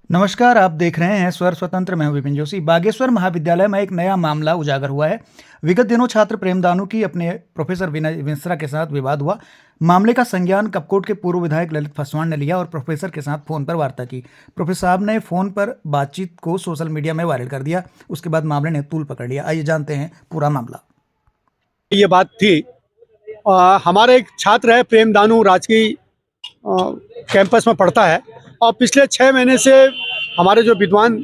नमस्कार, आप देख रहे हैं स्वर स्वतंत्र। मैं हूं विपिन जोशी। बागेश्वर महाविद्यालय में एक नया मामला उजागर हुआ है। विगत दिनों छात्र प्रेमदानू की अपने प्रोफेसर विनय मिश्रा के साथ विवाद हुआ। मामले का संज्ञान कपकोट के पूर्व विधायक ललित पासवान ने लिया और प्रोफेसर के साथ फोन पर वार्ता की। प्रोफेसर साहब ने फोन पर बातचीत को सोशल मीडिया में वायरल कर दिया। उसके बाद मामले ने तूल पकड़ लिया। आइए जानते हैं पूरा मामला। ये बात थी, हमारा एक छात्र है प्रेमदानू, राजकीय कैंपस में पढ़ता है और पिछले 6 महीने से हमारे जो विद्वान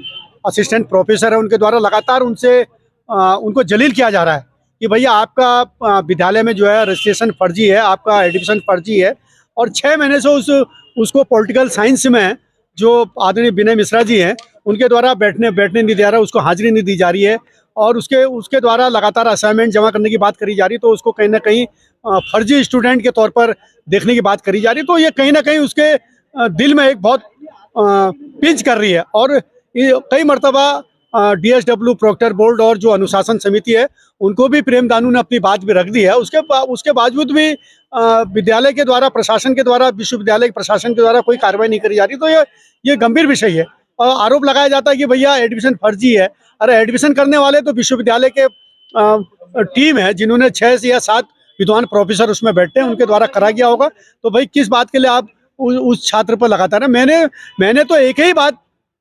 असिस्टेंट प्रोफेसर है उनके द्वारा लगातार उनको जलील किया जा रहा है कि भैया आपका विद्यालय में जो है रजिस्ट्रेशन फर्जी है, आपका एडमिशन फर्जी है। और 6 महीने से उसको पॉलिटिकल साइंस में जो आदरणीय विनय मिश्रा जी हैं उनके द्वारा बैठने नहीं दिया रहा, उसको हाजिरी नहीं दी जा रही है और उसके द्वारा लगातार असाइनमेंट जमा करने की बात करी जा रही है। तो उसको कहीं ना कहीं फर्जी स्टूडेंट के तौर पर देखने की बात करी जा रही है। तो ये कहीं ना कहीं उसके दिल में एक बहुत पिंच कर रही है और कई मरतबा DSW प्रोक्टर बोर्ड और जो अनुशासन समिति है उनको भी प्रेमदानू ने अपनी बात भी रख दी है। उसके बावजूद भी विद्यालय के द्वारा, प्रशासन के द्वारा, विश्वविद्यालय के प्रशासन के द्वारा कोई कार्रवाई नहीं करी जा रही। तो ये गंभीर विषय है और आरोप लगाया जाता है कि भैया एडमिशन फर्जी है। अरे एडमिशन करने वाले तो विश्वविद्यालय के टीम है जिन्होंने 6 या 7 विद्वान प्रोफेसर उसमें बैठे हैं, उनके द्वारा करा गया होगा। तो भाई किस बात के लिए आप उस छात्र पर लगातार है? मैंने तो एक ही बात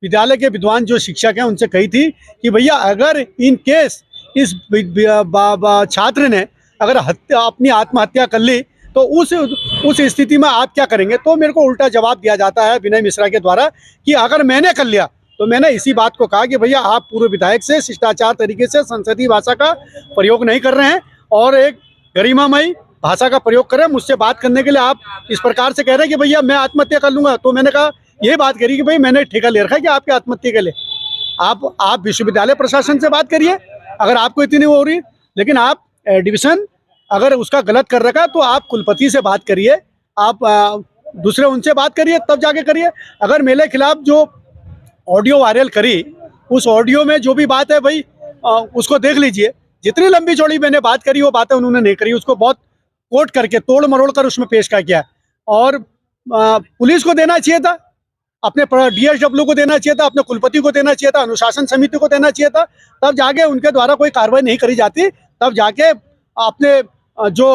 विद्यालय के विद्वान जो शिक्षक हैं उनसे कही थी कि भैया अगर इन केस इस छात्र ने अगर अपनी आत्महत्या कर ली तो उस स्थिति में आप क्या करेंगे? तो मेरे को उल्टा जवाब दिया जाता है विनय मिश्रा के द्वारा कि अगर मैंने कर लिया तो मैंने इसी बात को कहा कि भैया आप पूर्व विधायक से शिष्टाचार तरीके से संसदीय भाषा का प्रयोग नहीं कर रहे हैं और एक गरिमामयी भाषा का प्रयोग करें। मुझसे बात करने के लिए आप इस प्रकार से कह रहे हैं कि भैया मैं आत्महत्या कर लूंगा। तो मैंने कहा यही बात करी कि भाई मैंने ठेका ले रखा है कि आपकी आत्महत्या के लिए आप विश्वविद्यालय प्रशासन से बात करिए अगर आपको इतनी हो रही। लेकिन आप एडमिशन अगर उसका गलत कर रखा तो आप कुलपति से बात करिए, आप दूसरे उनसे बात करिए, तब जाके करिए। अगर मेरे खिलाफ जो ऑडियो वायरल करी उस ऑडियो में जो भी बात है भाई उसको देख लीजिए। जितनी लंबी चौड़ी मैंने बात करी वो बातें उन्होंने नहीं करी, उसको बहुत कोट करके तोड़ मरोड़ कर उसमें पेश किया और पुलिस को देना चाहिए था, अपने DSW को देना चाहिए था, अपने कुलपति को देना चाहिए था, अनुशासन समिति को देना चाहिए था। तब जाके उनके द्वारा कोई कार्रवाई नहीं करी जाती। तब जाके अपने जो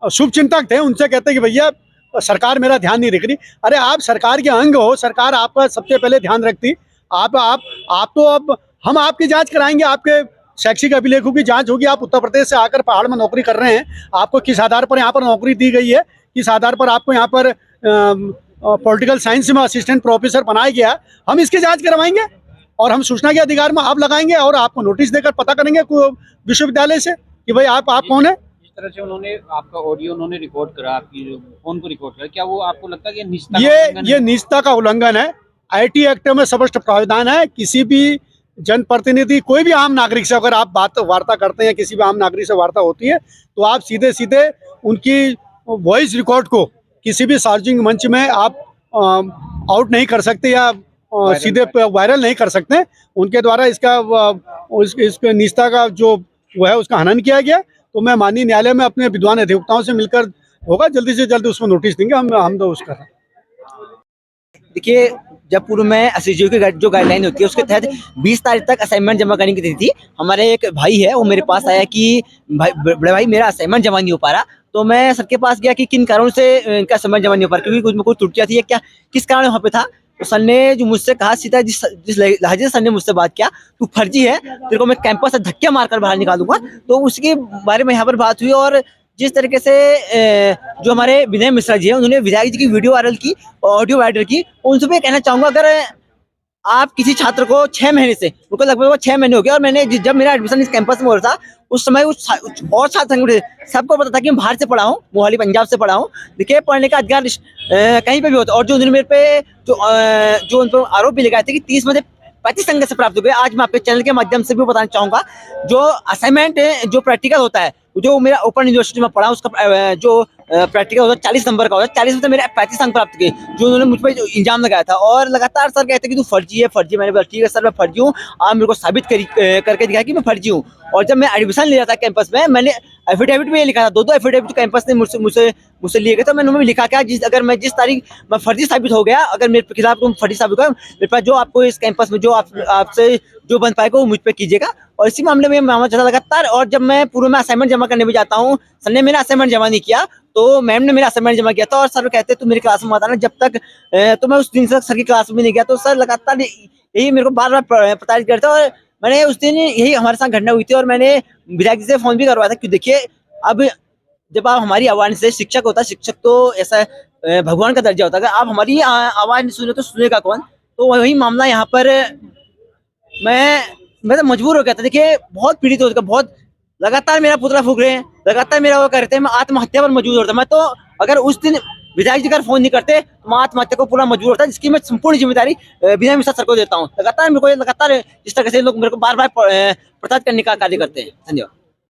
शुभ चिंतक थे उनसे कहते कि भैया सरकार मेरा ध्यान नहीं रख रही। अरे आप सरकार के अंग हो, सरकार आपका सबसे पहले ध्यान रखती। आप तो अब हम आपकी जांच कराएंगे, आपके शैक्षिक अभिलेखों की जांच होगी। आप उत्तर प्रदेश से आकर पहाड़ में नौकरी कर रहे हैं, आपको किस आधार पर यहाँ पर नौकरी दी गई है, किस आधार पर आपको यहाँ पर पॉलिटिकल साइंस में असिस्टेंट प्रोफेसर बनाया गया, हम इसकी जांच करवाएंगे और हम सूचना के अधिकार में आप लगाएंगे और आपको नोटिस देकर पता करेंगे विश्वविद्यालय से कि भाई आप कौन है। जिस तरह से उन्होंने आपका ऑडियो उन्होंने रिकॉर्ड करा, आपकी जो फोन को रिकॉर्ड करा, क्या वो आपको लगता है कि ये निजता का उल्लंघन है? IT एक्ट में स्पष्ट प्रावधान है, किसी भी जनप्रतिनिधि, कोई भी आम नागरिक से अगर आप वार्ता करते हैं, किसी भी आम नागरिक से वार्ता होती है तो आप सीधे उनकी वॉइस रिकॉर्ड को किसी भी सार्वजनिक मंच में आप आउट नहीं कर सकते या सीधे वायरल नहीं कर सकते। उनके द्वारा इसका निजता का जो वो है उसका हनन किया गया। तो मैं माननीय न्यायालय में अपने विद्वान अधिवक्ताओं से मिलकर होगा, जल्दी से जल्दी उसमें नोटिस देंगे। हम तो उसका देखिए, जब पूर्व में SCGO की जो गाइडलाइन होती है उसके तहत 20 तारीख तक असाइनमेंट जमा करने की दी थी। हमारे एक भाई है, वो मेरे पास आया कि बड़े भाई मेरा असाइनमेंट जमा नहीं हो पा रहा। तो मैं सर के पास गया कि किन कारणों से इनका असाइनमेंट जमा नहीं हो पा रहा, क्योंकि कुछ में कुछ त्रुटियां थी या क्या, किस कारण वहाँ पे था। तो सर ने जो मुझसे कहा, सीधा जिस लहजे से सर ने मुझसे बात किया, तू फर्जी है, तेरे को मैं कैंपस से धक्के मारकर बाहर निकालूंगा। तो उसके बारे में यहाँ पर बात हुई और जिस तरीके से जो हमारे विनय मिश्रा जी है उन्होंने विधायक जी की वीडियो वायरल की, ऑडियो वायरल की, उनसे भी कहना चाहूंगा, अगर आप किसी छात्र को 6 महीने से, उनको लगभग 6 महीने हो गए और मैंने जब मेरा एडमिशन इस कैंपस में हो रहा था उस समय और छात्र संगठन सबको पता था कि मैं बाहर से पढ़ा हूँ, मोहाली पंजाब से पढ़ा हूँ। देखिए, पढ़ने का अधिकार कहीं पे भी होता है। और जो उन्होंने मेरे पे जो उन पर आरोप भी लगाए थे कि 30 में से 35 अंक से प्राप्त हो गए, आज मैं आपके चैनल के माध्यम से भी बताना चाहूंगा, जो असाइनमेंट जो प्रैक्टिकल होता है जो मेरा ओपन यूनिवर्सिटी में पढ़ा उसका जो प्रैक्टिकल होता है 40 नंबर का होता है, 40 में से मेरे 35 अंक प्राप्त किए जो उन्होंने मुझ पर इल्जाम लगाया था। और लगातार सर कहते कि तू फर्जी है फर्जी। मैंने बोला ठीक है सर मैं फर्जी हूँ, आप मेरे को साबित करके दिखाया कि मैं फर्जी हूँ। और जब मैं एडमिशन ले रहा था कैंपस में, मैंने एफिडेविट में ये लिखा था, दो एफिडेविट कैंपस ने मुझसे लिए गए। तो मैंने उनमें लिखा क्या, अगर मैं जिस तारीख मैं फर्जी साबित हो गया, अगर मेरे खिलाफ तुम फर्जी साबित हो, मेरे पास जो आपको इस कैंपस में जो आपसे जो बन पाएगा वो मुझ पर कीजिएगा। और इसी मामले में मामला चला लगातार। और जब मैं पूर्व में असाइनमेंट जमा करने भी जाता हूँ, सर ने मेरा असाइनमेंट जमा नहीं किया तो मैम ने मेरा असाइनमेंट जमा किया था। और सर कहते तू मेरी क्लास में आता ना, जब तक तो मैं उस दिन तक सर की क्लास में नहीं गया। तो सर लगातार यही मेरे को बार बार प्रताड़ित करते। और मैंने उस दिन यही हमारे साथ घटना हुई थी और मैंने विधायक जी से फोन भी करवाया था कि देखिए अब जब आप हमारी आवाज से, शिक्षक होता है, शिक्षक तो ऐसा भगवान का दर्जा होता है, अगर आप हमारी आवाज नहीं सुने तो सुनेगा कौन। तो वही मामला यहाँ पर मैं तो मजबूर हो गया था। देखिए बहुत पीड़ित हो गया, बहुत लगातार मेरा पुतला फूक रहे हैं, लगातार मेरा वो करते हैं, मैं आत्महत्या पर मजबूर होता। मैं तो अगर उस दिन विधायक जी अगर फोन नहीं करते तो मैं आत्महत्या को पूरा मजबूर होता, जिसकी मैं संपूर्ण जिम्मेदारी विनय मिश्रा सर को देता हूँ। लगातार मेरे को लगातार इस तरह से लोग मेरे को बार बार प्रताड़ित करने का कार्य करते हैं। धन्यवाद।